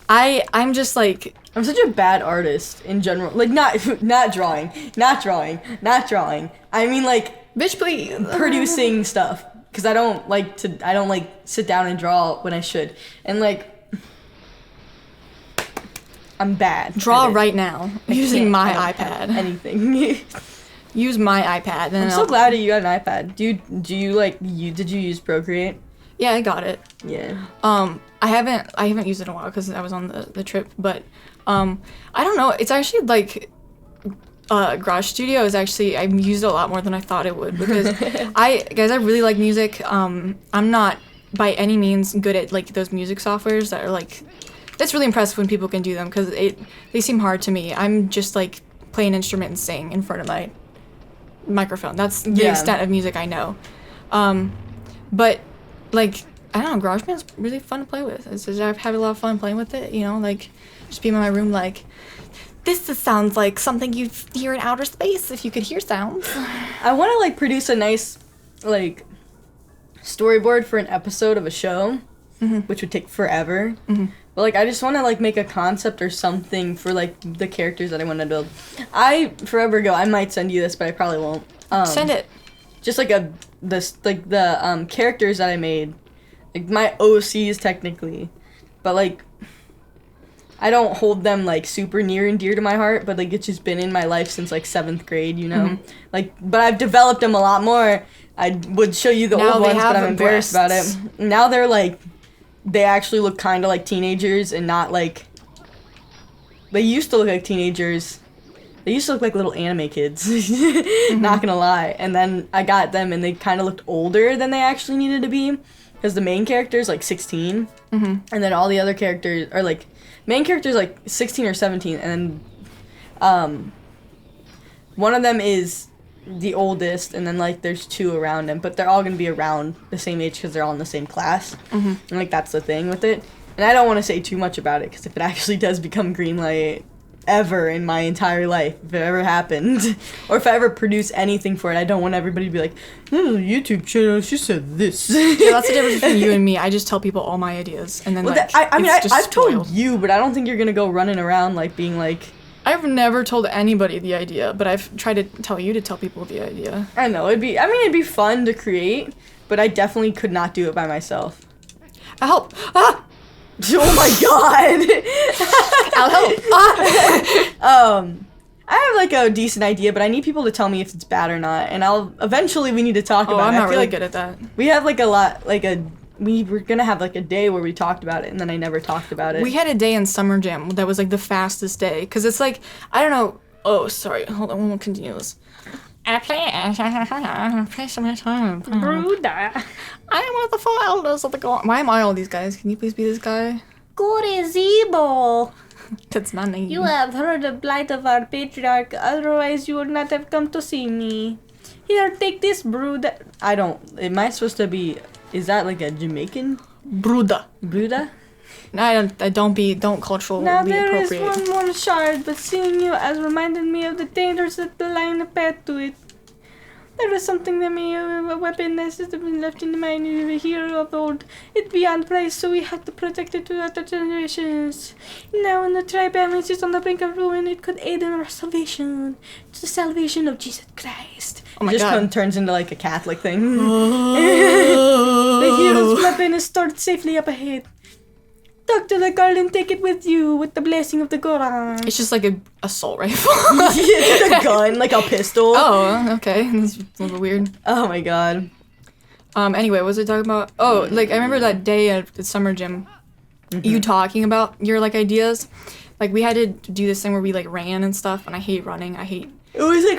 I'm just like, I'm such a bad artist in general. Like, not drawing. I mean, like, bitch, please. producing stuff. Because I don't like sit down and draw when I should. And, like, I'm bad. Draw right now using my iPad. Anything. Use my iPad. And I'm so glad that you got an iPad. Did you use Procreate? Yeah, I got it. Yeah. I haven't used it in a while because I was on the trip, but I don't know. It's actually like Garage Studio is actually I've used it a lot more than I thought it would because I really like music. I'm not by any means good at like those music softwares that are like. It's really impressive when people can do them because they seem hard to me. I'm just like play an instrument and sing in front of my microphone. That's the extent of music I know. But like I don't know, GarageBand's really fun to play with. I've had a lot of fun playing with it. You know, like just being in my room like. This just sounds like something you'd hear in outer space if you could hear sounds. I want to like produce a nice like storyboard for an episode of a show, which would take forever. But like I just want to like make a concept or something for like the characters that I want to build. Forever ago I might send you this, but I probably won't. Send it. Just like the characters that I made, like my OCs technically, but like. I don't hold them, like, super near and dear to my heart, but, like, it's just been in my life since, like, 7th grade, you know? Like, but I've developed them a lot more. I would show you the old ones, but I'm embarrassed about it. Now they're, like, they actually look kind of like teenagers and not, like, they used to look like teenagers. They used to look like little anime kids, not gonna lie. And then I got them, and they kind of looked older than they actually needed to be, because the main character is, like, 16, and then all the other characters are, like, main character's like 16 or 17, and then one of them is the oldest, and then like there's 2 around him, but they're all gonna be around the same age because they're all in the same class. And like that's the thing with it. And I don't want to say too much about it because if it actually does become greenlight ever in my entire life, if it ever happened, or if I ever produce anything for it, I don't want everybody to be like, oh, YouTube channel, she said this. Yeah, that's the difference between you and me. I just tell people all my ideas, and then I've told you, but I don't think you're gonna go running around like being like. I've never told anybody the idea, but I've tried to tell you to tell people the idea. I know it'd be fun to create, but I definitely could not do it by myself. I help. Ah. Oh my god! I'll help. I have like a decent idea, but I need people to tell me if it's bad or not, and we need to talk about it. I'm not really good at that. We have like we were gonna have like a day where we talked about it, and then I never talked about it. We had a day in Summer Jam that was like the fastest day, because it's like, I don't know. Oh, sorry. Hold on, we'll continue this. I play some time. Bruda. I am one of the 4 elders of the Goron. Why am I all these guys? Can you please be this guy? Gorizibo. That's not name. You have heard the blight of our patriarch, otherwise you would not have come to see me. Here, take this Bruda. Am I supposed to be, is that like a Jamaican? Bruda. Bruda? No, don't culturally Now there is appropriate. one more shard, but seeing you has reminded me of the dangers that lie a path to it. There is something that may a weapon that has been left in the mind of a hero of old. It's beyond price, so we have to protect it to other generations. Now when the tribe is on the brink of ruin, it could aid in our salvation. It's the salvation of Jesus Christ. Oh my Just god. turns into like a Catholic thing. The hero's weapon is stored safely up ahead. Talk to the girl and take it with you with the blessing of the Goron. It's just like a assault rifle. It's a gun, like a pistol. Oh, okay. That's a little weird. Oh my god. Anyway, what was I talking about? Oh, like I remember that day at the summer gym, you talking about your like ideas. Like we had to do this thing where we like ran and stuff, and I hate running. It was like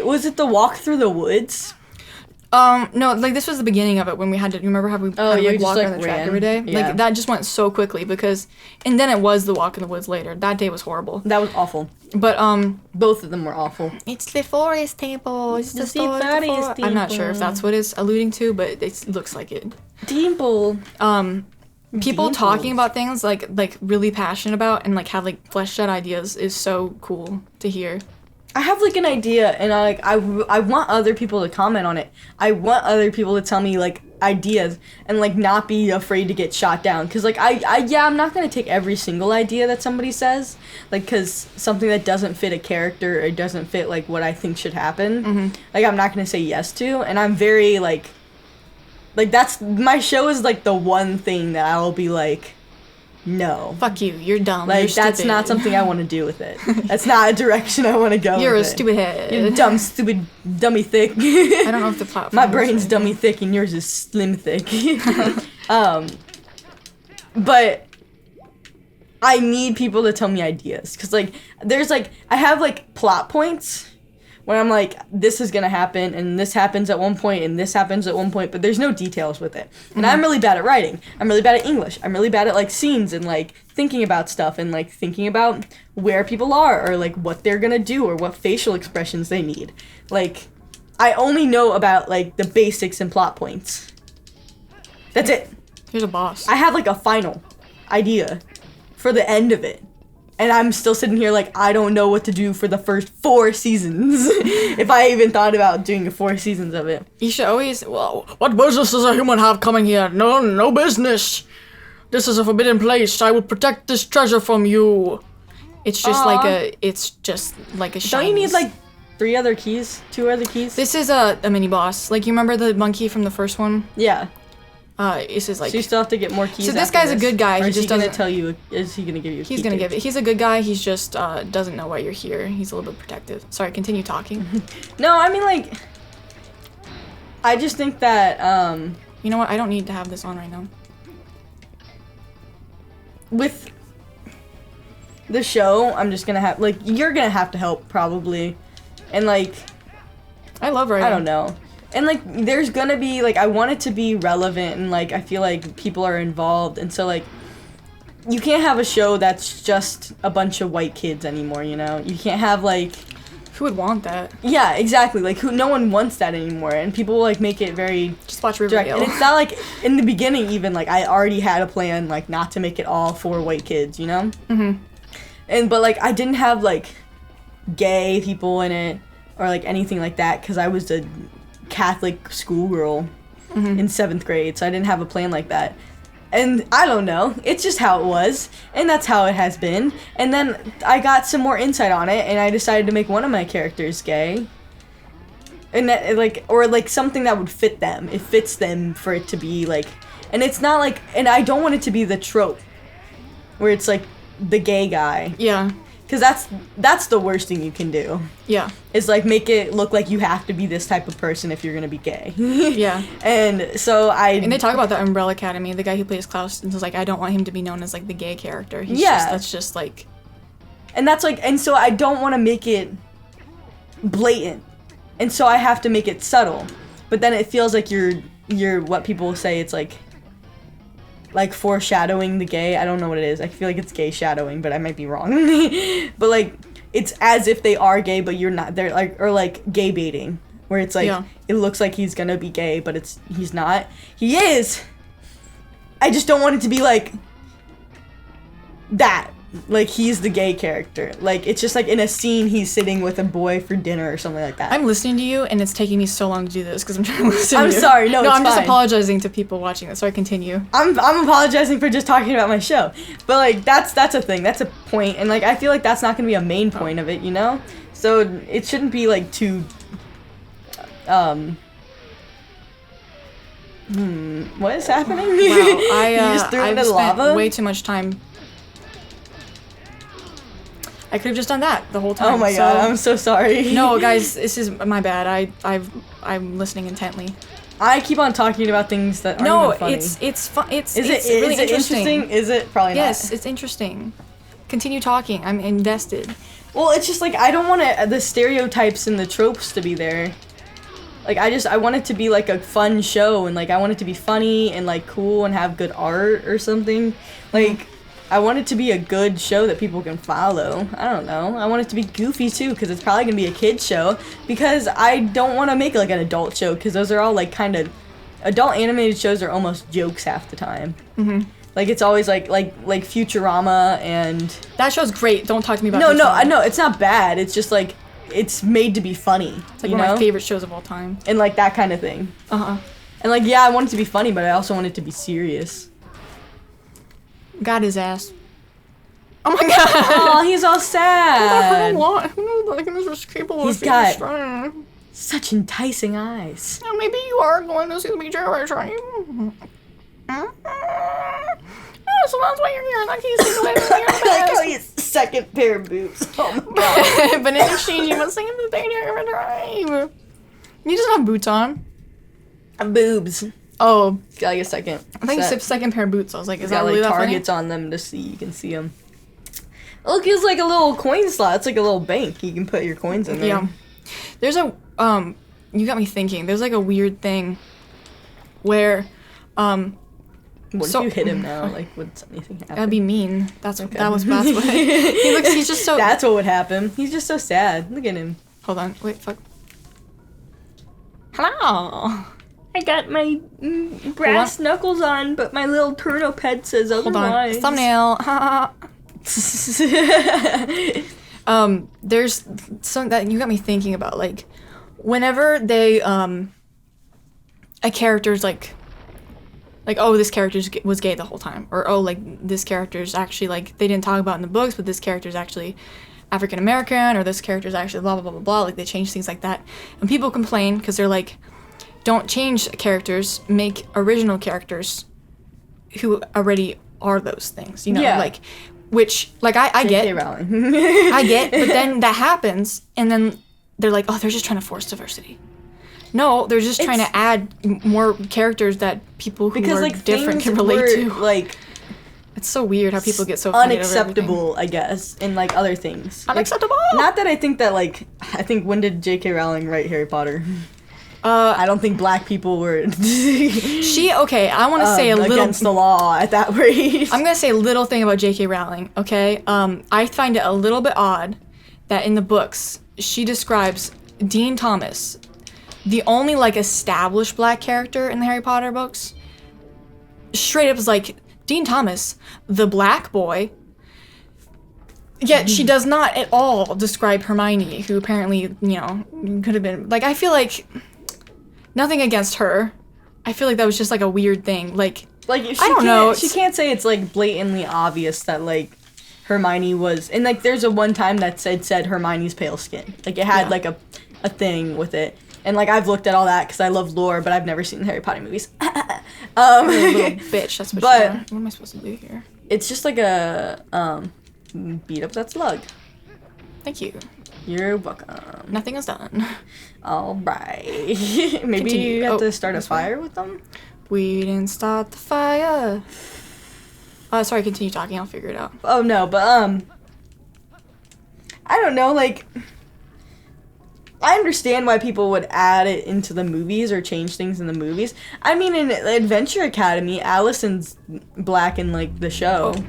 was it the walk through the woods? No, like this was the beginning of it when we had to. You remember how we had to like, walk around the track every day? Yeah. Like that just went so quickly because, and then it was the walk in the woods later. That day was horrible. That was awful. But both of them were awful. it's the forest table. It's the forest table. I'm not sure if that's what it's alluding to, but it looks like it. Dimple. People talking about things like really passionate about and like have like fleshed out ideas is so cool to hear. I have like an idea, and I want other people to comment on it. I want other people to tell me like ideas and like not be afraid to get shot down, because like I'm not gonna take every single idea that somebody says, like, because something that doesn't fit a character or doesn't fit like what I think should happen, like I'm not gonna say yes to. And I'm very like that's my show is like the one thing that I'll be like, no, fuck you, you're dumb, like you're that's stupid. not something I want to do with it. That's not a direction I want to go. You're with a it. stupid head. You're dumb, stupid, dummy thick. I don't know if the platform. My brain's dummy thick and yours is slim thick. But I need people to tell me ideas, because like there's like I have like plot points where I'm like, this is gonna happen and this happens at one point and this happens at one point, but there's no details with it. And I'm really bad at writing. I'm really bad at English. I'm really bad at like scenes and like thinking about stuff and like thinking about where people are or like what they're gonna do or what facial expressions they need. Like I only know about like the basics and plot points. That's it. Here's a boss. I have like a final idea for the end of it. And I'm still sitting here like, I don't know what to do for the first 4 seasons. If I even thought about doing 4 seasons of it. You should always, well, what business does a human have coming here? No business. This is a forbidden place. I will protect this treasure from you. It's just it's just like a shiny. Don't you need like 2 other keys? This is a mini boss. Like, you remember the monkey from the first one? Yeah. This is like. So you still have to get more keys. So this guy's a good guy. Or He is just he gonna doesn't tell you? Is he gonna give you? He's gonna give it. He's a good guy. He's just doesn't know why you're here. He's a little bit protective. Sorry, continue talking. No, I mean like. I just think that You know what? I don't need to have this on right now. with the show, I'm just gonna have like you're gonna have to help probably, and like I love writing. I don't know. And, like, there's gonna be, like, I want it to be relevant, and, like, I feel like people are involved, and so, like, you can't have a show that's just a bunch of white kids anymore, you know? You can't have, like... Who would want that? Yeah, exactly. Like, no one wants that anymore, and people, like, make it very... Just watch direct. Riverdale. And it's not, like, in the beginning, even, like, I already had a plan, like, not to make it all for white kids, you know? But, like, I didn't have, like, gay people in it, or, like, anything like that, because I was a Catholic schoolgirl in 7th grade, so I didn't have a plan like that. And I don't know, it's just how it was, and that's how it has been. And then I got some more insight on it, and I decided to make one of my characters gay. And that, like, or like something that would fit them. It fits them for it to be like, and it's not like, and I don't want it to be the trope where it's like the gay guy. Yeah. Because that's the worst thing you can do. Yeah. Is like make it look like you have to be this type of person if you're gonna be gay. Yeah. And so And they talk about the Umbrella Academy. The guy who plays Klaus and was like, I don't want him to be known as like the gay character. That's just like. And that's like, and so I don't want to make it blatant, and so I have to make it subtle. But then it feels like you're what people say. It's like foreshadowing the gay. I don't know what it is. I feel like it's gay shadowing, but I might be wrong. But like it's as if they are gay, but you're not. They're like, or like gay baiting, where it's like it looks like he's gonna be gay, but he's not. He is. I just don't want it to be like that. Like he's the gay character. Like it's just like in a scene he's sitting with a boy for dinner or something like that. I'm listening to you, and it's taking me so long to do this because I'm trying to listen. I'm to you. sorry. No, it's I'm just fine. apologizing to people watching this. Sorry, continue. I'm apologizing for just talking about my show, but like that's a thing. That's a point, and like I feel like that's not gonna be a main point of it, you know. So it shouldn't be like too. What is happening? Wow, You just threw I've into spent lava? way too much time. I could have just done that the whole time. Oh my god, I'm so sorry. No, guys, this is my bad. I'm listening intently. I keep on talking about things that aren't even funny. it's fun. It's Is it's it really interesting? Is it probably not? Yes, it's interesting. Continue talking. I'm invested. Well, it's just like I don't want the stereotypes and the tropes to be there. Like I want it to be like a fun show, and like I want it to be funny and like cool and have good art or something. Like I want it to be a good show that people can follow. I don't know. I want it to be goofy too, because it's probably gonna be a kids show. Because I don't want to make like an adult show, because those are all like kind of adult animated shows are almost jokes half the time. Like it's always like Futurama and That show's great. Don't talk to me about. no, Futurama. I know it's not bad. It's just like it's made to be funny. It's like you one of know? my favorite shows of all time. And like that kind of thing. And And like, yeah, I want it to be funny, but I also want it to be serious. Got his ass. Oh my god! Oh, he's all sad. He's got such enticing eyes. Oh, maybe you are going to see the beach hours, are you? Oh, so that's why you're here. In that case, you I like how he has second pair of boobs. Oh my god. But in exchange, you must sing him the thing every time. He doesn't have boots on. Boobs. Oh, He's got like a second. I think you said second pair of boots. I was like, is He's that got really like that targets on them to see. You can see them. Look, it's like a little coin slot. It's like a little bank. You can put your coins in funny? there. Yeah. There's a you got me thinking. There's like a weird thing where What so- if you hit him now? Like, would anything happen? that'd be mean. That was what he's just so. That's what would happen. He's just so sad. Look at him. Hold on. Wait. Fuck. Hello. I got my brass knuckles on, but my little turnip head says Hold on. otherwise. Thumbnail. There's some that you got me thinking about, like, whenever they a character's like, oh, this character was gay the whole time, or oh, like, this character's actually, like, they didn't talk about it in the books, but this character's actually African American, or this character's actually blah blah blah blah blah. Like, they change things like that, and people complain because they're like, don't change characters, make original characters who already are those things, you know, Yeah. like, which, like, I get, J.K. Rowling. I get, but then that happens, and then they're like, oh, they're just trying to force diversity. No, they're just trying to add more characters that people who because are like different things can relate were, to. like It's so weird how people get so offended over everything. unacceptable, I guess, in like other things. Like, Unacceptable. not that I think that when did J.K. Rowling write Harry Potter? I don't think black people were I want to say a little against the law at that rate. I'm gonna say a little thing about J.K. Rowling, okay? I find it a little bit odd that in the books she describes Dean Thomas, the only like established black character in the Harry Potter books, straight up is like Dean Thomas, the black boy. Yet she does not at all describe Hermione, who apparently, you know, could have been like. I feel like nothing against her. I feel like that was just like a weird thing, like. Like she I don't know. She can't say it's like blatantly obvious that like Hermione was, and like there's a one time that said Hermione's pale skin. Like it had like a thing with it, and like I've looked at all that because I love lore, but I've never seen the Harry Potter movies. You're a little bitch. That's what. But- you are. What am I supposed to do here? It's just like a beat up that slug. Thank you. You're welcome. Nothing is done. All right. Maybe Continue. you have Oh, to start a this way? fire with them. We didn't start the fire. Sorry, continue talking. I'll figure it out. Oh no, but I don't know, like I understand why people would add it into the movies or change things in the movies. I mean, in Adventure Academy, Allison's black in like the show. Oh.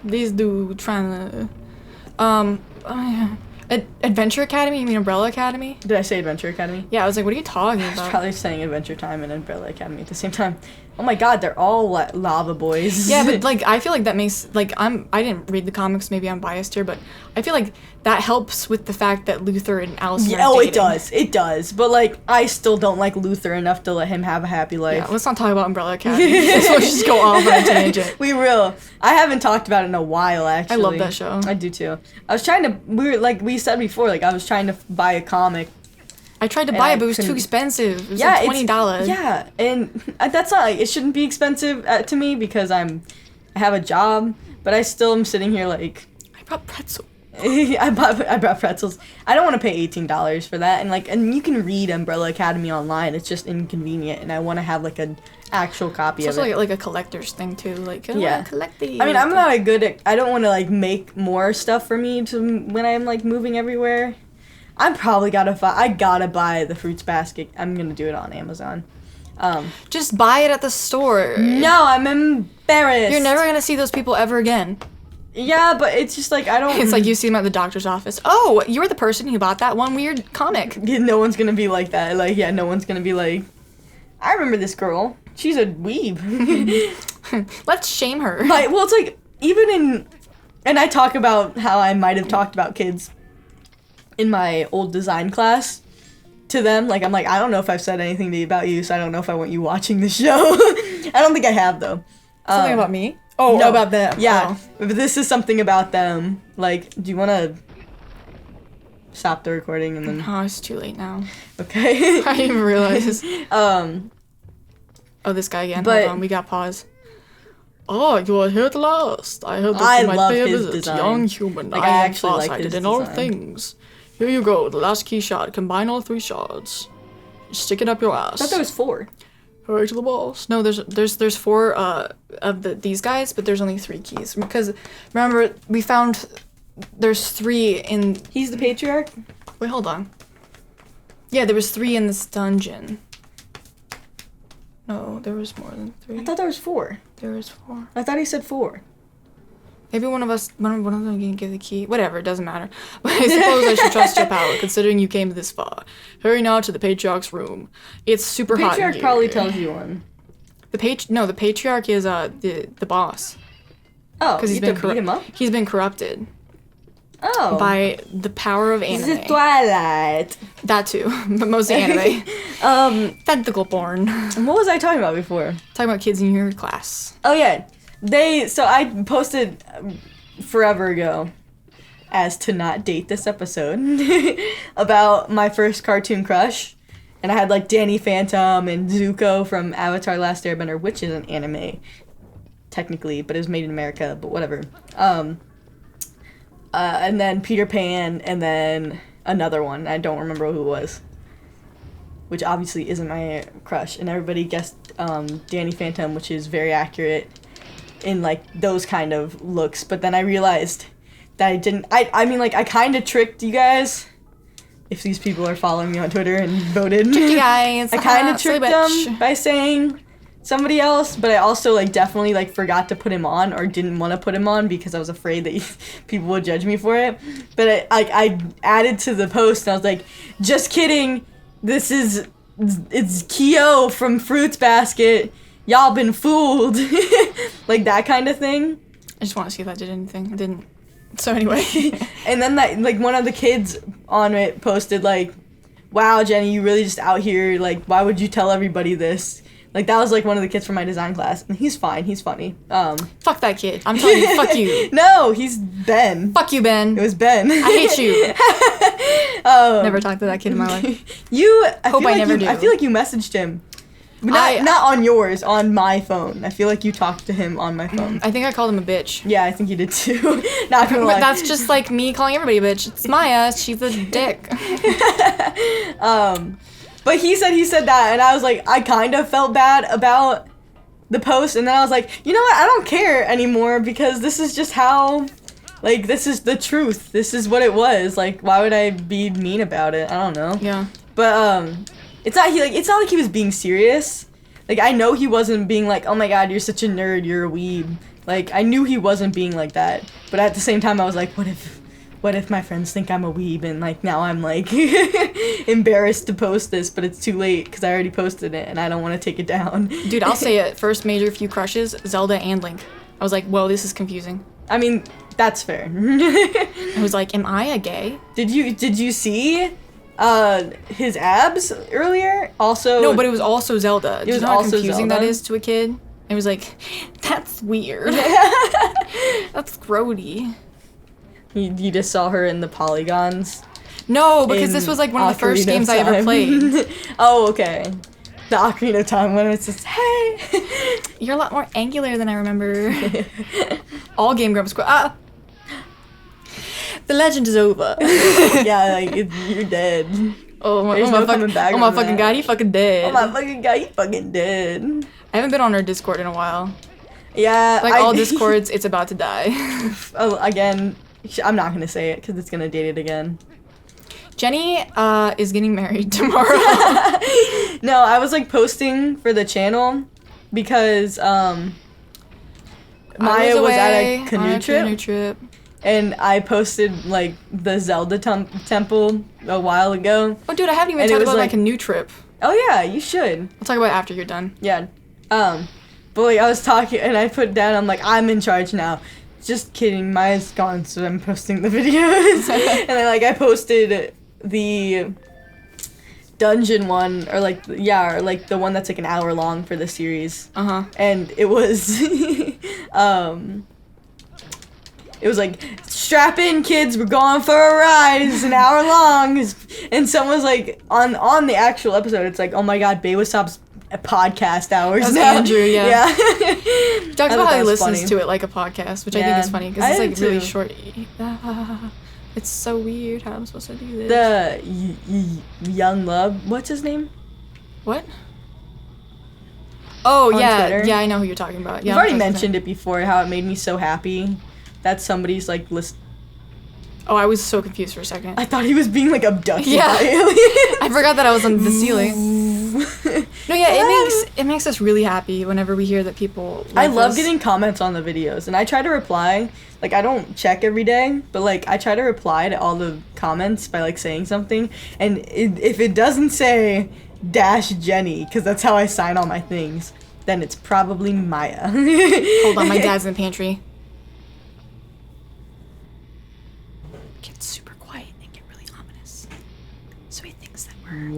These dude trying to, Adventure Academy? You mean Umbrella Academy? Did I say Adventure Academy? Yeah, I was like, what are you talking I was about? probably saying Adventure Time and Umbrella Academy at the same time. Oh my god, they're all lava boys. Yeah, but like I feel like that makes like I didn't read the comics, maybe I'm biased here, but I feel like that helps with the fact that Luther and Allison are dating. It does. But like I still don't like Luther enough to let him have a happy life. Yeah, let's not talk about Umbrella Academy. Let's just go off on a tangent. We will. I haven't talked about it in a while, actually. I love that show. I do too. I was trying to. We said before, like I was trying to buy a comic. I tried to And buy I it, but it was too couldn't- expensive. It was Yeah, like $20. Yeah, and that's not like it shouldn't be expensive to me because I have a job, but I still am sitting here like I brought pretzel. I brought pretzels. I don't want to pay $18 for that, and you can read Umbrella Academy online. It's just inconvenient, and I want to have like an actual copy It's of also it. like a collector's thing too. Like, oh, Yeah. collect these. I mean, I'm not a good at, I don't want to like make more stuff for me to when I'm like moving everywhere. I'm probably I gotta buy the fruits basket. I'm gonna do it on Amazon. Just buy it at the store. No, I'm embarrassed. You're never gonna see those people ever again. Yeah, but it's just like I don't. It's like you see them at the doctor's office. Oh, you were the person who bought that one weird comic. Yeah, no one's gonna be like that. Like, yeah, no one's gonna be like, I remember this girl. She's a weeb. Let's shame her. Like, well, it's like even and I talk about how I might have talked about kids in my old design class to them. Like, I'm like, I don't know if I've said anything to you about you, so I don't know if I want you watching the show. I don't think I have, though. Something about me? Oh, no, about them. Yeah, Oh. but this is something about them. Like, do you want to stop the recording and then... Oh, it's too late now. Okay. I didn't even realize. Um, Oh, this guy again. But- Hold on, we got pause. Oh, you are here at last. I heard that I you might love pay a his visit. design. Young human, Like, I I am actually like farsighted his in all design. things. Here you go, the last key shot. Combine all 3 shards. Stick it up your ass. I thought there was 4. Hurry to the boss. No, there's 4 of these guys, but there's only 3 keys. Because remember, we found there's 3 in. He's the patriarch? Wait, hold on. Yeah, there was 3 in this dungeon. No, there was more than 3. I thought there was 4. There was 4. I thought he said 4. Maybe one of them can give the key. Whatever, it doesn't matter. But I suppose I should trust your power, considering you came this far. Hurry now to the Patriarch's room. It's super hot in Patriarch here. probably tells you one. The Patriarch is the boss. Oh, Because you have to beat him up? He's been corrupted Oh. by the power of This anime. is Twilight. That too, but mostly anime. Tentacle porn. What was I talking about before? Talking about kids in your class. Oh, yeah. So I posted forever ago, as to not date this episode, about my first cartoon crush. And I had, like, Danny Phantom and Zuko from Avatar Last Airbender, which is an anime, technically, but it was made in America, but whatever. And then Peter Pan, and then another one. I don't remember who it was. Which obviously isn't my crush. And everybody guessed Danny Phantom, which is very accurate in, like, those kind of looks. But then I realized that I didn't... I mean, like, I kind of tricked you guys. If these people are following me on Twitter and voted. Tricky guys. I kind of Silly tricked bitch. them by saying somebody else, but I also, like, definitely, like, forgot to put him on or didn't want to put him on because I was afraid that people would judge me for it. But I added to the post and I was like, just kidding. It's Kyo from Fruits Basket. Y'all been fooled. Like, that kind of thing. I just want to see if that did anything. It didn't. So anyway. And then that, like, one of the kids on it posted, like, wow, Jenny, you really just out here, like, why would you tell everybody this? Like, that was, like, one of the kids from my design class. And he's fine. He's funny. Fuck that kid. I'm telling you, fuck you. No, he's Ben. Fuck you, Ben. It was Ben. I hate you. Never talked to that kid in my life. Hope I never do. I feel like you messaged him. But not on yours, on my phone. I feel like you talked to him on my phone. I think I called him a bitch. Yeah, I think you did too. Not gonna lie. But that's just like me calling everybody a bitch. It's Maya. She's a dick. But he said that, and I was like, I kind of felt bad about the post, and then I was like, you know what? I don't care anymore because this is just how, like, this is the truth. This is what it was. Like, why would I be mean about it? I don't know. Yeah. But it's not like he was being serious. Like, I know he wasn't being like, oh my god, you're such a nerd, you're a weeb. Like, I knew he wasn't being like that. But at the same time, I was like, what if my friends think I'm a weeb and, like, now I'm, like, embarrassed to post this, but it's too late because I already posted it and I don't want to take it down. Dude, I'll say it. First major few crushes, Zelda and Link. I was like, whoa, this is confusing. I mean, that's fair. I was like, am I a gay? Did you see his abs earlier? Also, No, but it was also Zelda. Do you was know how also confusing that Zelda? is to a kid? It was like, that's weird. That's grody. you just saw her in the polygons. No, because in this was like one of the first Ocarina games of I ever Time. played. Oh, okay. The Ocarina of Time when it's just, hey. You're a lot more angular than I remember. All Game Grumps. The legend is over. Yeah, like, you're dead. Oh my, There's oh my, no coming back oh my from fucking that. god, he fucking dead. Oh my fucking god, you fucking dead. I haven't been on her Discord in a while. Yeah. Like all Discords, it's about to die. Oh, again, I'm not gonna say it because it's gonna date it again. Jenny is getting married tomorrow. No, I was like posting for the channel because Maya was at a canoe trip. And I posted, like, the Zelda temple a while ago. Oh, dude, I haven't even And it talked was about my like- canoe trip. Oh, yeah, you should. I'll talk about it after you're done. Yeah. But, like, I was talking, and I put down, I'm like, I'm in charge now. Just kidding, Maya's gone, so I'm posting the videos. And then, like, I posted the dungeon one, or like the one that's like an hour long for the series. And it was it was like, strap in kids, we're going for a ride, it's an hour long. And someone's like, on the actual episode, it's like, oh my god, BAEWASOP's podcast hours. That's now. Andrew, yeah. He talks about how he listens funny. to it like a podcast, which I think is funny because it's like really too. short. It's so weird how I'm supposed to do this. The Young Love, what's his name? What? Oh, On yeah. Twitter? Yeah, I know who you're talking about. Yeah, You've already mentioned it before, how it made me so happy that somebody's like list. Oh, I was so confused for a second. I thought he was being like abducted Yeah. by aliens. I forgot that I was on the ceiling. No, yeah, it makes us really happy whenever we hear that people like I love us. getting comments on the videos, and I try to reply. Like, I don't check every day, but like I try to reply to all the comments by like saying something. And if it doesn't say -Jenny, because that's how I sign all my things, then it's probably Maya. Hold on, my dad's in the pantry. Get super quiet and get really ominous, so he thinks that we're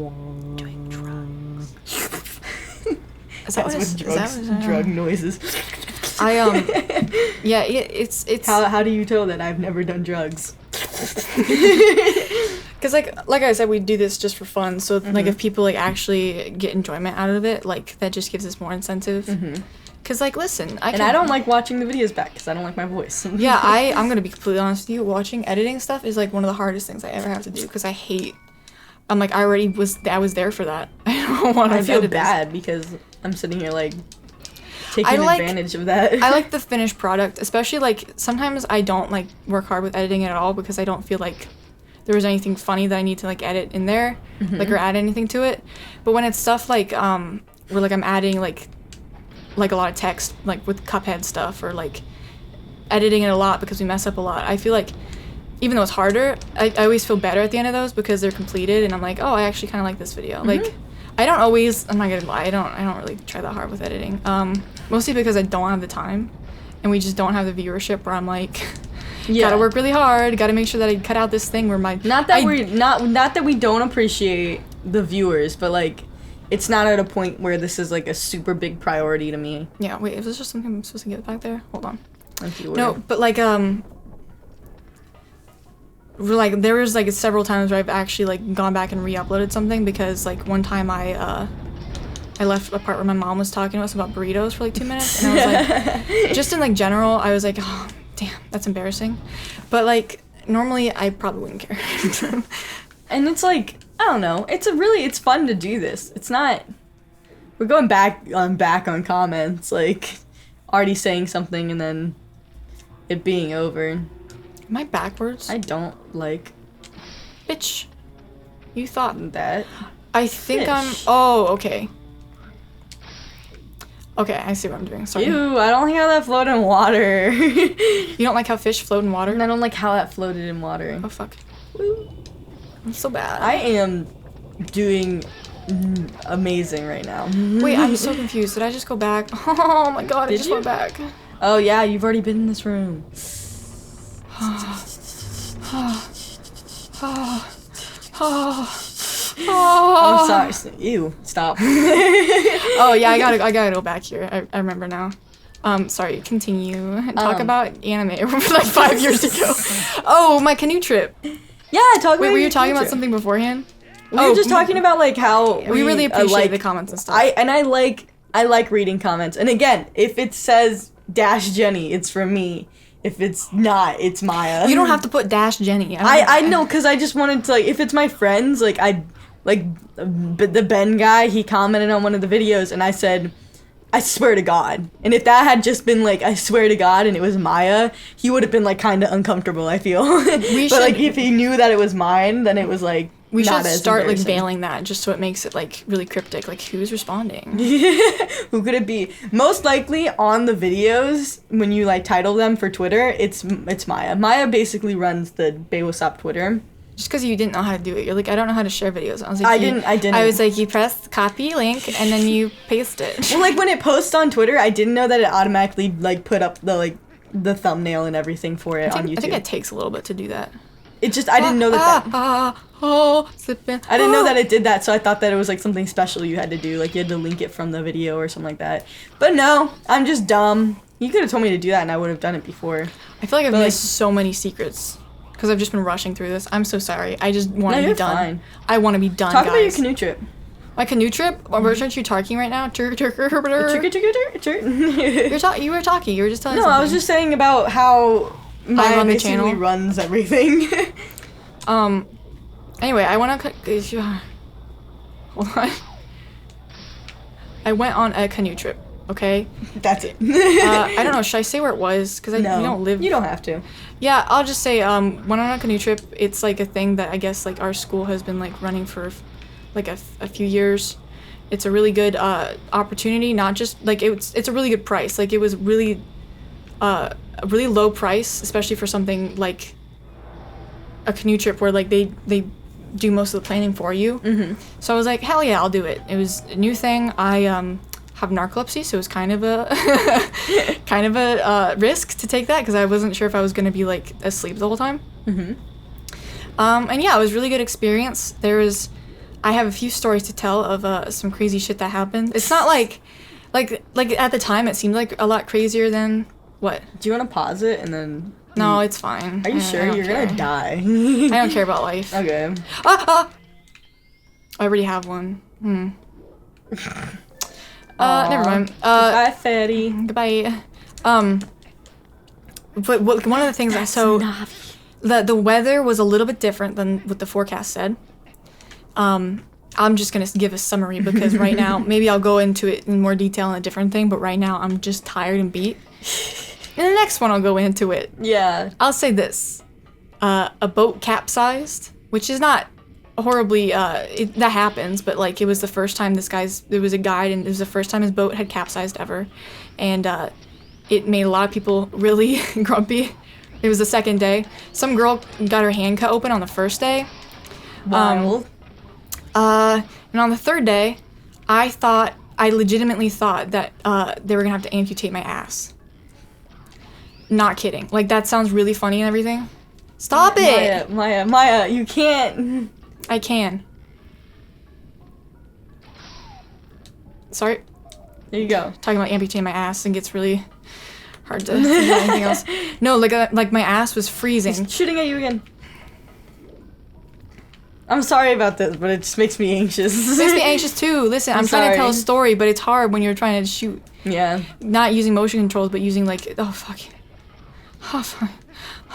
doing drugs. Is that That's what with drugs, is that drug noises. Yeah, it's How do you tell that I've never done drugs? because like I said, we do this just for fun. So like if people like actually get enjoyment out of it, like that just gives us more incentive. Cause like listen, And I don't like watching the videos back because I don't like my voice. Yeah, I'm gonna be completely honest with you. Watching editing stuff is like one of the hardest things I ever have to do because I hate. I'm like I was there for that. I don't want to. I feel bad because I'm sitting here like taking advantage of that. I like the finished product, especially like sometimes I don't like work hard with editing at all because I don't feel like there was anything funny that I need to like edit in there, like or add anything to it. But when it's stuff like where like I'm adding like a lot of text, like with Cuphead stuff, or like editing it a lot because we mess up a lot, I feel like even though it's harder, I always feel better at the end of those because they're completed and I'm like, oh, I actually kind of like this video. Like I don't always, I'm not gonna lie, I don't really try that hard with editing, mostly because I don't have the time and we just don't have the viewership where I'm like gotta work really hard, gotta make sure that I cut out this thing where my not that we don't appreciate the viewers, but like it's not at a point where this is like a super big priority to me. Yeah, wait, is this just something I'm supposed to get back there? Hold on. No, No, but like there was like several times where I've actually like gone back and re-uploaded something because like one time I left a part where my mom was talking to us about burritos for like 2 minutes and I was like just in like general I was like, oh damn, that's embarrassing, but like normally I probably wouldn't care. And it's like, I don't know, it's fun to do this. It's not, we're going back on comments, like already saying something and then it being over. Am I backwards? I don't like Bitch. You thought that. I think Fish. I'm oh, okay. Okay, I see what I'm doing. Sorry. Ew, I don't like how that floated in water. You don't like how fish float in water? And I don't like how that floated in water. Oh fuck. I'm so bad. I am doing amazing right now. Wait, I'm so confused. Did I just go back? Oh my god, I just went back. Oh yeah, you've already been in this room. I'm sorry. Ew, stop. Oh yeah, I gotta go back here. I remember now. Sorry, continue. Talk about anime like 5 years ago. Oh, my canoe trip. Yeah, talk about. Wait, were you talking about something beforehand? We were just talking about like how we really appreciate like the comments and stuff. I like reading comments. And again, if it says -Jenny, it's from me. If it's not, it's Maya. You don't have to put -Jenny. I know, because I just wanted to, like, if it's my friends, like, the Ben guy, he commented on one of the videos, and I said, I swear to God. And if that had just been, like, I swear to God, and it was Maya, he would have been, like, kind of uncomfortable, I feel. But, like, if he knew that it was mine, then it was, like, we not should as start, like, embarrassing. veiling that, just so it makes it, like, really cryptic. Like, who's responding? Who could it be? Most likely on the videos, when you like title them for Twitter, it's Maya. Maya basically runs the BAEWASOP Twitter. Just because you didn't know how to do it. You're like, I don't know how to share videos. I was like, I didn't. I was like, you press copy link and then you paste it. Well, like when it posts on Twitter, I didn't know that it automatically like put up the thumbnail and everything for it on YouTube. I think it takes a little bit to do that. It just, I didn't know that. Slipping. I didn't know that it did that, so I thought that it was like something special you had to do, like you had to link it from the video or something like that. But no, I'm just dumb. You could have told me to do that and I would have done it before. I feel like I've But, like- missed so many secrets because I've just been rushing through this. I'm so sorry. I just want No, to be you're done. fine. I want to be done, Talk guys. about your canoe trip. My canoe trip? Where's aren't you talking right now? You You were talking. You were just telling No, I was just saying about how Maya run the basically channel? runs everything. Anyway, I went on. Hold on. I went on a canoe trip. Okay. That's it. I don't know. Should I say where it was? Because No, we don't live. You don't have to. Yeah, I'll just say went on a canoe trip. It's like a thing that I guess like our school has been like running for like a few years. It's a really good opportunity. Not just like it's a really good price. Like it was really a really low price, especially for something like a canoe trip where like they do most of the planning for you. Mm-hmm. So I was like, hell yeah, I'll do it. It was a new thing. I have narcolepsy, so it was kind of a risk to take that because I wasn't sure if I was gonna be like asleep the whole time. Mm-hmm. And yeah, it was a really good experience. I have a few stories to tell of some crazy shit that happened. It's not like at the time it seemed like a lot crazier than what. Do you want to pause it and then? No, it's fine. Are you I sure don't you're care. gonna die? I don't care about life. Okay. I already have one. Never mind. Bye, fatty. Goodbye. But one of the things the weather was a little bit different than what the forecast said. I'm just gonna give a summary because right now maybe I'll go into it in more detail in a different thing, but right now I'm just tired and beat. In the next one I'll go into it. Yeah. I'll say this. A boat capsized, which is not horribly that happens, but like it was the first time there was a guide and it was the first time his boat had capsized ever, and it made a lot of people really grumpy. It was the second day. Some girl got her hand cut open on the first day. Wild. And on the third day, I legitimately thought that they were gonna have to amputate my ass. Not kidding. Like that sounds really funny and everything. Stop it! Maya, you can't. I can. Sorry. There you go. Talking about amputating my ass and gets really hard to think about anything else. No, like my ass was freezing. He's shooting at you again. I'm sorry about this, but it just makes me anxious. It makes me anxious too. Listen, I'm trying to tell a sorry. story, but it's hard when you're trying to shoot. Yeah. Not using motion controls, but using like, oh fuck. Oh fuck.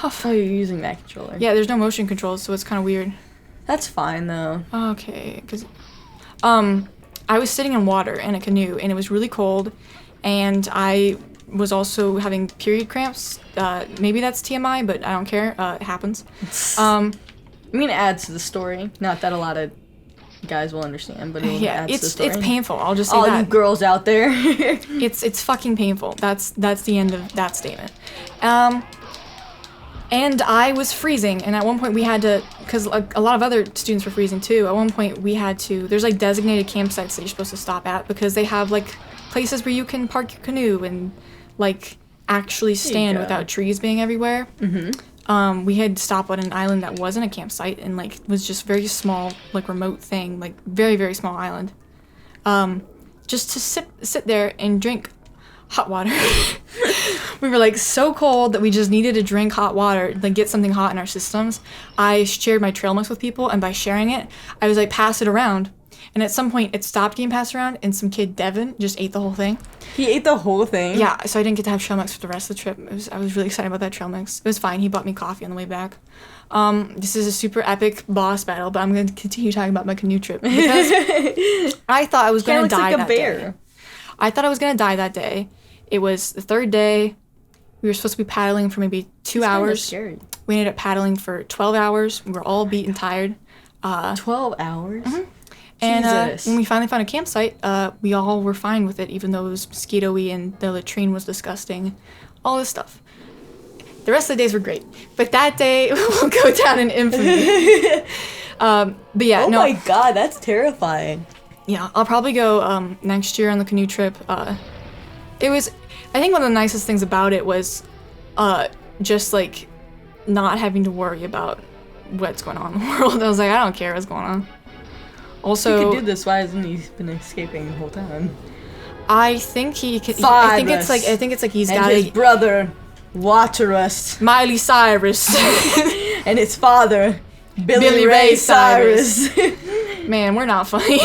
Oh fuck. Oh, you're using that controller. Yeah, there's no motion controls, so it's kind of weird. That's fine though. Okay, because I was sitting in water in a canoe, and it was really cold, and I was also having period cramps. Maybe that's TMI, but I don't care. It happens. I mean, it adds to the story. Not that a lot of guys will understand, but it adds to the story. It's painful. I'll just say All that. you girls out there. It's fucking painful. That's the end of that statement. And I was freezing, and at one point we had to, because a lot of other students were freezing too, at one point we had to, there's like designated campsites that you're supposed to stop at because they have like places where you can park your canoe and like actually stand go. without trees being everywhere. Mm-hmm. We had to stop on an island that wasn't a campsite and like was just very small, like remote thing, like very, very small island. Just to sit there and drink hot water. We were like so cold that we just needed to drink hot water, like get something hot in our systems. I shared my trail mix with people, and by sharing it, I was like, pass it around. And at some point, it stopped getting passed around, and some kid, Devin, just ate the whole thing. He ate the whole thing? Yeah, so I didn't get to have trail mix for the rest of the trip. I was really excited about that trail mix. It was fine. He bought me coffee on the way back. This is a super epic boss battle, but I'm going to continue talking about my canoe trip because I thought I was going to die that day. I thought I was going to die that day. It was the third day. We were supposed to be paddling for maybe 2 hours. Scary. We ended up paddling for 12 hours. We were all beat and tired. 12 hours? Mm-hmm. And Jesus. when we finally found a campsite, we all were fine with it, even though it was mosquito-y and the latrine was disgusting. All this stuff. The rest of the days were great. But that day will go down in infamy. But yeah, oh my god, that's terrifying. Yeah, I'll probably go next year on the canoe trip. It was, I think one of the nicest things about it was just like not having to worry about what's going on in the world. I was like, I don't care what's going on. Also, he could do this. Why hasn't he been escaping the whole time? I think he could. I think it's like he's got his brother, Waterus, Miley Cyrus, and his father, Billy Ray Cyrus. Man, we're not funny.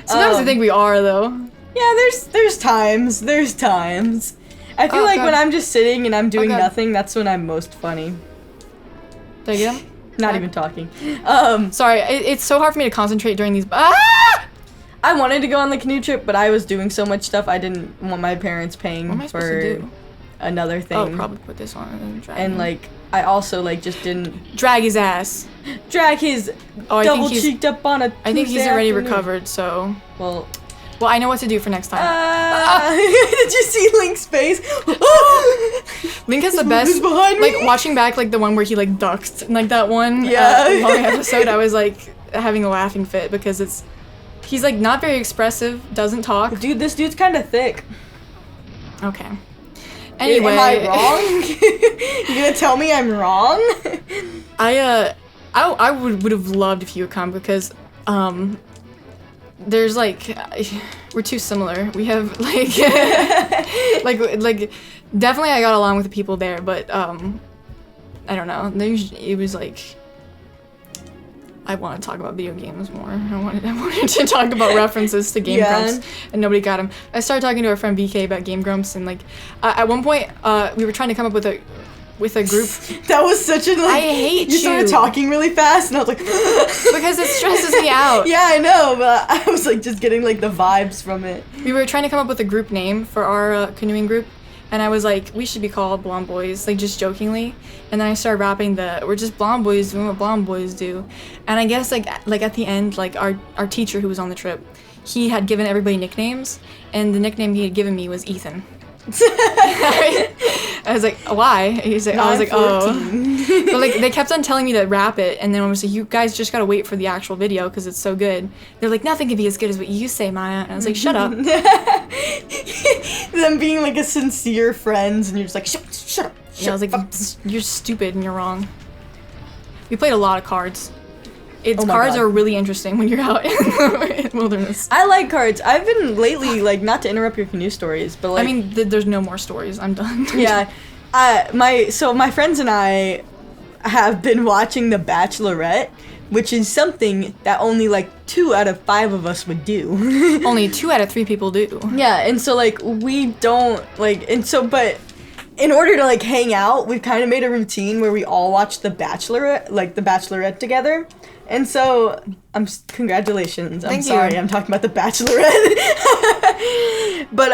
Sometimes I think we are though. Yeah, there's times. There's times. I feel like when I'm just sitting and I'm doing nothing, that's when I'm most funny. Did I get him? Not even talking. Sorry, it's so hard for me to concentrate during these. I wanted to go on the canoe trip, but I was doing so much stuff I didn't want my parents paying What am I supposed for to do? another thing. Oh, probably put this on and drag him. like I also like just didn't drag his ass. drag his double cheeked up on a I think he's Tuesday already afternoon. recovered, so Well, I know what to do for next time. did you see Link's face? Link has the best. Who's behind me? Like watching back, like the one where he like ducked, like that one Yeah. long episode. I was like having a laughing fit because he's like not very expressive, doesn't talk. Dude, this dude's kind of thick. Okay. Anyway, am I wrong? You gonna tell me I'm wrong? I would have loved if you would come because there's like we're too similar. We have like like definitely I got along with the people there, but I don't know. It was like I want to talk about video games more. I wanted to talk about references to Game Grumps, and nobody got them. I started talking to our friend BK about Game Grumps, and like at one point we were trying to come up with a group. That was such a like. I hate you. Started talking really fast, and I was like, because it stresses me out. Yeah, I know, but I was like just getting like the vibes from it. We were trying to come up with a group name for our canoeing group, and I was like, we should be called Blonde Boys, like just jokingly. And then I started rapping we're just blonde boys doing what blonde boys do. And I guess like at the end, like our teacher who was on the trip, he had given everybody nicknames, and the nickname he had given me was Ethan. I was like, why? He's like, I was like, 14. Oh. But like they kept on telling me to rap it, and then I was like, you guys just gotta wait for the actual video because it's so good. They're like, nothing can be as good as what you say, Maya. And I was like, shut up. Them being like a sincere friends, and you're just like, shut up. Yeah, I was like, you're stupid and you're wrong. We played a lot of cards. Cards are really interesting when you're out in the wilderness. I like cards. I've been lately, like, not to interrupt your canoe stories, but like... I mean, there's no more stories. I'm done. Yeah. My friends and I have been watching The Bachelorette, which is something that only, like, 2 out of 5 of us would do. Only 2 out of 3 people do. Yeah, and so, like, we don't, like... And so, but... In order to, like, hang out, we've kind of made a routine where we all watch The Bachelorette together. And so, congratulations. I'm sorry, I'm talking about The Bachelorette. But,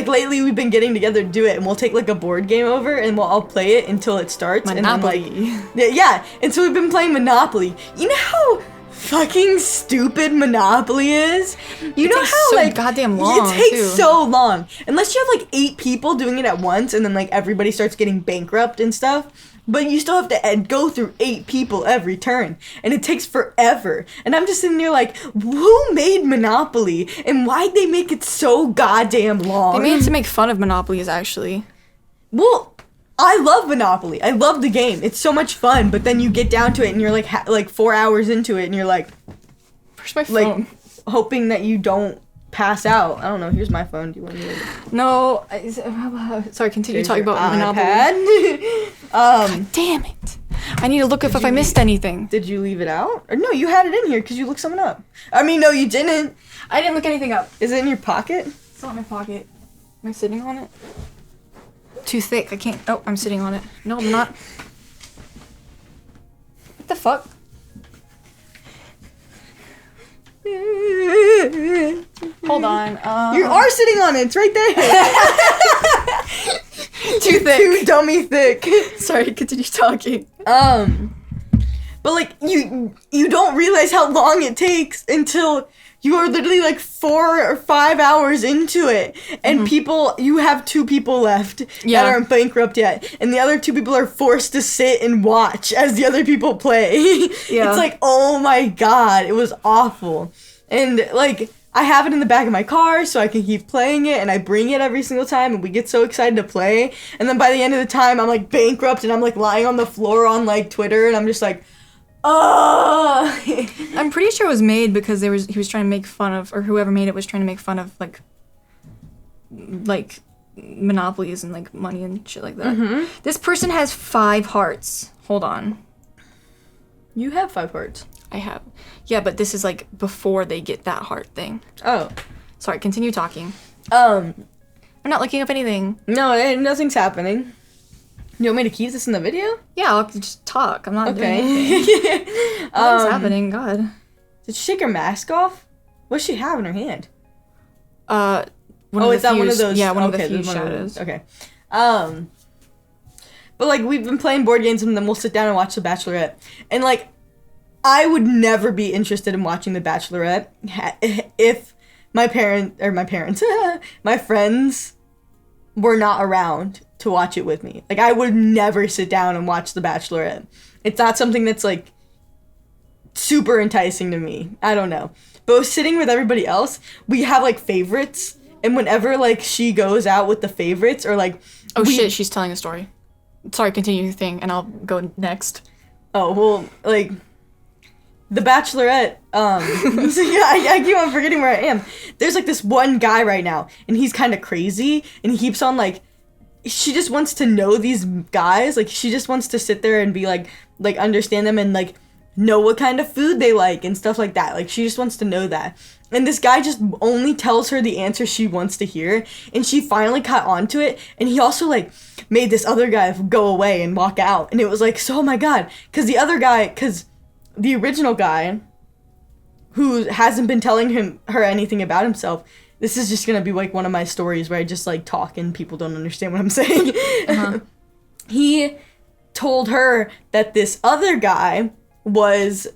lately we've been getting together to do it, and we'll take, like, a board game over, and we'll all play it until it starts. Monopoly. And then, yeah, and so we've been playing Monopoly. You know how fucking stupid Monopoly is? You know how, so like, goddamn long, it takes too. so long. Unless you have, like, 8 people doing it at once, and then, like, everybody starts getting bankrupt and stuff. But you still have to go through 8 people every turn. And it takes forever. And I'm just sitting there like, who made Monopoly? And why'd they make it so goddamn long? They made it to make fun of Monopolies, actually. Well, I love Monopoly. I love the game. It's so much fun. But then you get down to it and you're like 4 hours into it and you're like... Where's my phone? Like, hoping that you don't pass out. I don't know. Here's my phone. Do you want me to... No. Sorry, continue talking about Monopoly. God damn it. I need to look if I missed anything. Did you leave it out? Or no, you had it in here because you looked something up. I mean, no, you didn't. I didn't look anything up. Is it in your pocket? It's not in my pocket. Am I sitting on it? Too thick. I can't. Oh, I'm sitting on it. No, I'm not. What the fuck? Hold on. You are sitting on it. It's right there. Too thick. Too dummy thick. Sorry, continue talking. But like you don't realize how long it takes until you are literally like 4 or 5 hours into it, and you have 2 people left that aren't bankrupt yet, and the other 2 people are forced to sit and watch as the other people play. Yeah. It's like, oh my god, it was awful. And like I have it in the back of my car so I can keep playing it, and I bring it every single time, and we get so excited to play. And then by the end of the time, I'm like bankrupt, and I'm like lying on the floor on like Twitter, and I'm just like, oh. I'm pretty sure it was made because he was trying to make fun of, or whoever made it was trying to make fun of like monopolies and like money and shit like that. Mm-hmm. This person has 5 hearts. Hold on. You have 5 hearts. I have. Yeah, but this is like before they get that heart thing. Oh. Sorry, continue talking. I'm not looking up anything. No, nothing's happening. You want me to keep this in the video? Yeah, I'll just talk. I'm not doing anything. Okay. Nothing's happening. God. Did she shake her mask off? What does she have in her hand? One is that one of those? Yeah, one of the okay, few there's one of shadows. those. Okay. But like we've been playing board games and then we'll sit down and watch The Bachelorette. And like I would never be interested in watching The Bachelorette if my friends were not around to watch it with me. Like I would never sit down and watch The Bachelorette. It's not something that's like super enticing to me. I don't know. But sitting with everybody else, we have like favorites. And whenever like she goes out with the favorites or like shit, she's telling a story. Sorry, continue your thing and I'll go next. Oh, well, like The Bachelorette, so yeah, I keep on forgetting where I am. There's like this one guy right now and he's kind of crazy and he keeps on like she just wants to know these guys. Like she just wants to sit there and be like understand them and like know what kind of food they like and stuff like that. Like she just wants to know that. And this guy just only tells her the answer she wants to hear. And she finally caught on to it. And he also, like, made this other guy go away and walk out. And it was like, so, oh my God. Because the original guy, who hasn't been telling her anything about himself, this is just going to be, like, one of my stories where I just, like, talk and people don't understand what I'm saying. Uh-huh. He told her that this other guy was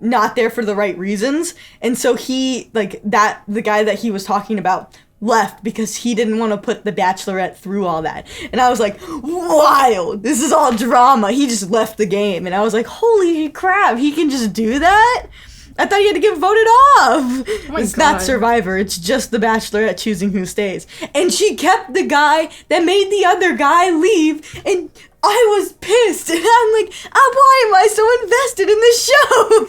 not there for the right reasons, and so he the guy that he was talking about left because he didn't want to put the Bachelorette through all that. And I was like, wild, this is all drama. He just left the game. And I was like, holy crap, he can just do that? I thought he had to get voted off. Oh it's God. Not Survivor, it's just the Bachelorette choosing who stays. And she kept the guy that made the other guy leave, and I was pissed, and I'm like, why am I so invested in this show?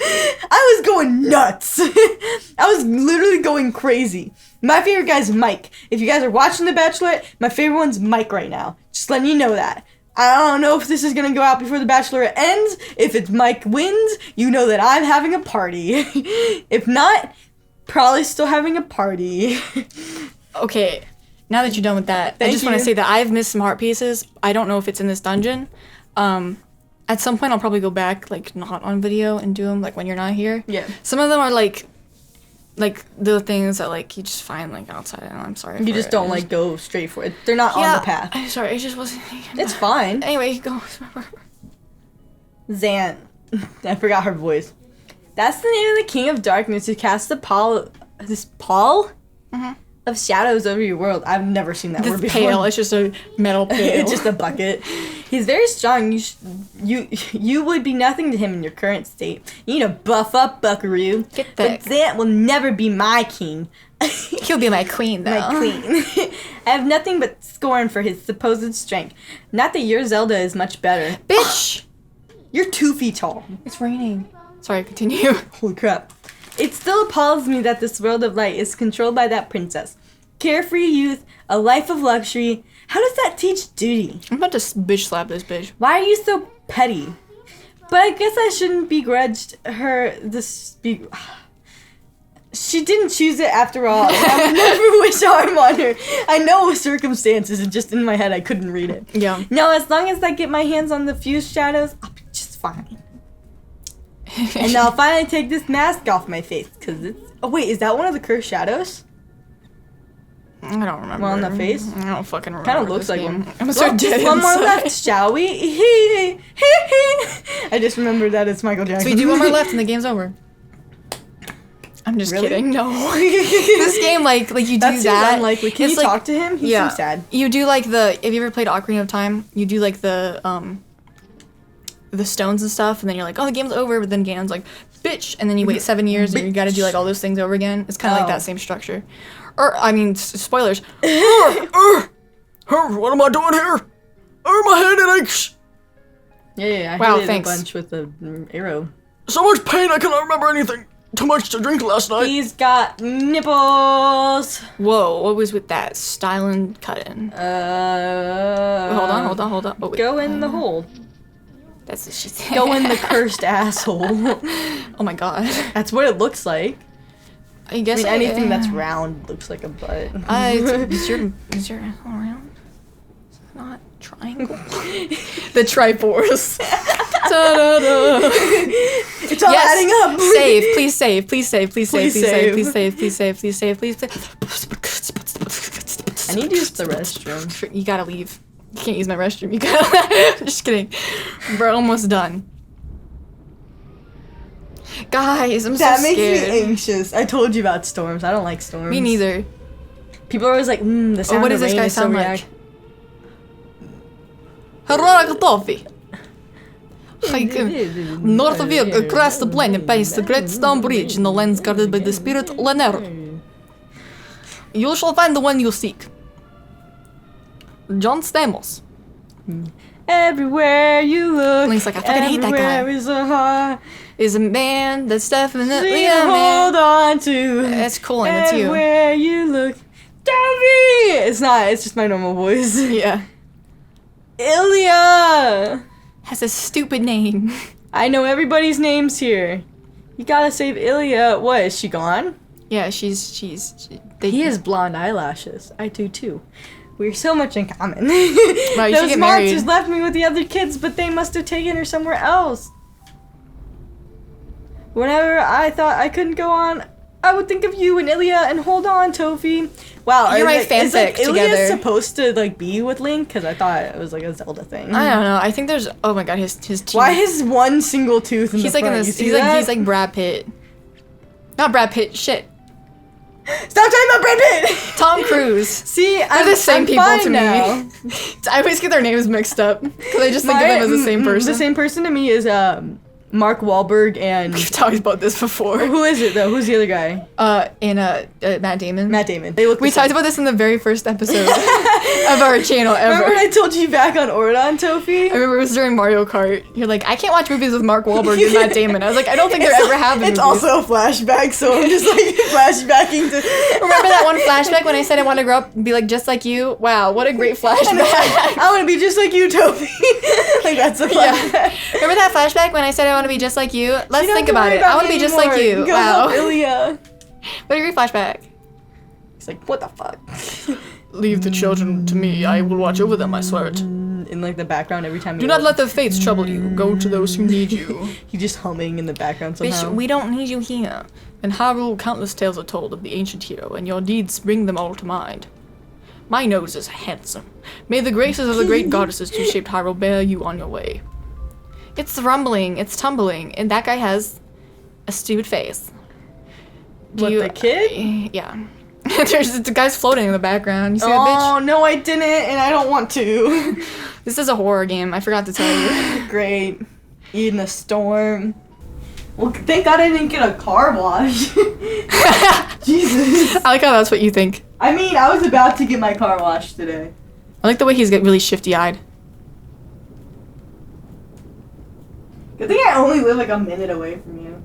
I was going nuts. I was literally going crazy. My favorite guy's Mike. If you guys are watching The Bachelorette, my favorite one's Mike right now. Just letting you know that. I don't know if this is going to go out before The Bachelorette ends. If it's Mike wins, you know that I'm having a party. If not, probably still having a party. Okay. Now that you're done with that, I just want to say that I've missed some heart pieces. I don't know if it's in this dungeon. At some point, I'll probably go back, like, not on video and do them, like, when you're not here. Yeah. Some of them are, like the things that, like, you just find, like, outside. And I'm sorry. You just don't, like, go straight for it. They're not on the path. I'm sorry. It just wasn't. It's fine. Anyway, go. Zan. I forgot her voice. That's the name of the King of Darkness who casts the pall? Mm-hmm. Of shadows over your world. I've never seen that word before. Pail. It's just a metal pail. It's just a bucket. He's very strong. You would be nothing to him in your current state. You need to buff up, buckaroo. Get that. But that will never be my king. He'll be my queen, though. My queen. I have nothing but scorn for his supposed strength. Not that your Zelda is much better. Bitch! You're 2 feet tall. It's raining. Sorry, continue. Holy crap. It still appalls me that this world of light is controlled by that princess. Carefree youth, a life of luxury. How does that teach duty? I'm about to bitch slap this bitch. Why are you so petty? But I guess I shouldn't begrudge her this. She didn't choose it after all. I would never wish harm on her. I know circumstances, and just in my head I couldn't read it. Yeah. No, as long as I get my hands on the fused shadows, I'll be just fine. And I'll finally take this mask off my face, because it's... Oh, wait, is that one of the cursed shadows? I don't remember. One on the face? I don't fucking remember. Kind of looks like one. I'm gonna start just one more left, shall we? I just remembered that it's Michael Jackson. So you do one more left and the game's over. I'm just really? kidding. No. This game, like you do that. Unlikely. Can you talk to him? He seems sad. You do like the... Have you ever played Ocarina of Time? You do like the stones and stuff, and then you're like, oh, the game's over, but then Ganon's like, bitch, and then you wait 7 years and you gotta do like all those things over again. It's kind of like that same structure. Or, I mean, spoilers. What am I doing here? My head aches. Yeah, I Wow, hit it thanks. a bunch with the arrow. So much pain I cannot remember anything. Too much to drink last night. He's got nipples. Whoa, what was with that? Styling cutting. Wait, hold on. Oh, wait. Go in the hole. That's what she said. Go in the cursed asshole. Oh my god. That's what it looks like. I guess Anything that's round looks like a butt. Is your asshole round? Is it not triangle? The Triforce. Ta-da-da. It's all adding up. Save, please save, please save, please save, Please please save, save. please save, please save, please save, please save. I need to use the restroom. You gotta leave. You can't use my restroom. You gotta. Just kidding. We're almost done. Guys, I'm so That makes scared. me anxious. I told you about storms. I don't like storms. Me neither. People are always like, the sound What of does this rain guy is so sound like? react- Harara North of you, across the plain, and past the great stone bridge in the lands guarded by the spirit Lanero. You shall find the one you seek. John Stamos. Everywhere you look. Link's like, I fucking hate that guy. Everywhere is a heart. Is a man that's definitely We a hold man. on to. That's cool, and it's you. Everywhere you look. Davy! It's not, it's just my normal voice. Yeah. Ilya! Has a stupid name. I know everybody's names here. You gotta save Ilya. What, is she gone? Yeah, he He has blonde eyelashes. I do too. We're so much in common. Wow, you should Those get monsters married. left me with the other kids, but they must have taken her somewhere else. Whenever I thought I couldn't go on, I would think of you and Ilya and hold on, Tofi. Wow, You're my is fanfic Ilya together. supposed to be with Link? Because I thought it was like a Zelda thing. I don't know. I think there's. Oh my god, his teeth. Why his one single tooth in He's the like front? in You this. see He's that? like Brad Pitt. Not Brad Pitt. Shit. Stop talking about Brad Pitt. Tom Cruise. See, They're the same people fine to me. now. I always get their names mixed up because I just think of them as the same person. The same person to me is Mark Wahlberg and We've talked about this before. who is it though? Who's the other guy? And Matt Damon. Matt Damon. They look. We the same. talked about this in the very first episode of our channel ever. Remember when I told you back on Ordon, Tofi? I remember it was during Mario Kart. You're like, I can't watch movies with Mark Wahlberg and Matt Damon. I was like, I don't think there ever have been It's movies. also a flashback, so I'm just like flashbacking to. Remember that one flashback when I said I want to grow up and be like just like you? Wow, what a great flashback. I want to be just like you, Tofi. Like that's a flashback. Yeah. Remember that flashback when I said I want to be just like you? Let's You don't think have to about worry it. I want to me be just like anymore. you. Go Wow. help Ilya. What a great flashback. He's like, what the fuck? Leave the children to me. I will watch over them, I swear it. In like the background every time. Do not let the fates trouble you. Go to those who need you. He's just humming in the background somehow. Bitch, we don't need you here. In Hyrule, countless tales are told of the ancient hero, and your deeds bring them all to mind. My nose is handsome. May the graces of the great goddesses who shaped Hyrule bear you on your way. It's rumbling, it's tumbling, and that guy has a stupid face. The kid? Yeah. There's the guy's floating in the background. You see that Oh no, I didn't, and I don't want to. bitch? This is a horror game. I forgot to tell you. Great. In a storm. Well, thank God I didn't get a car wash. Jesus. I like how that's what you think. I mean, I was about to get my car washed today. I like the way he's get really shifty-eyed. Good thing I only live like a minute away from you.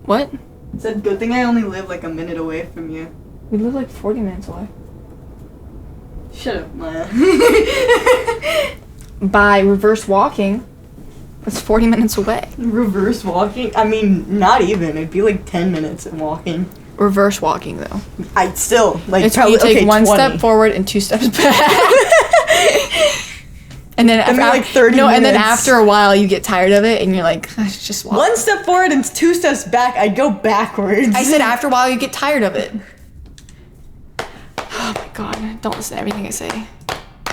What? I said, good thing I only live like a minute away from you. We live like 40 minutes away. Shut up, Maya. By reverse walking, it's 40 minutes away. Reverse walking? I mean, not even. It'd be like 10 minutes in walking. Reverse walking, though. I'd still, like, It's when probably, you take one 20. step forward and 2 steps back. And then Give me, after, like, 30 and then minutes. after a while you get tired of it and you're like, I should just walk. One step forward and 2 steps back, I'd go backwards. I said after a while you get tired of it. Oh my god, don't listen to everything I say.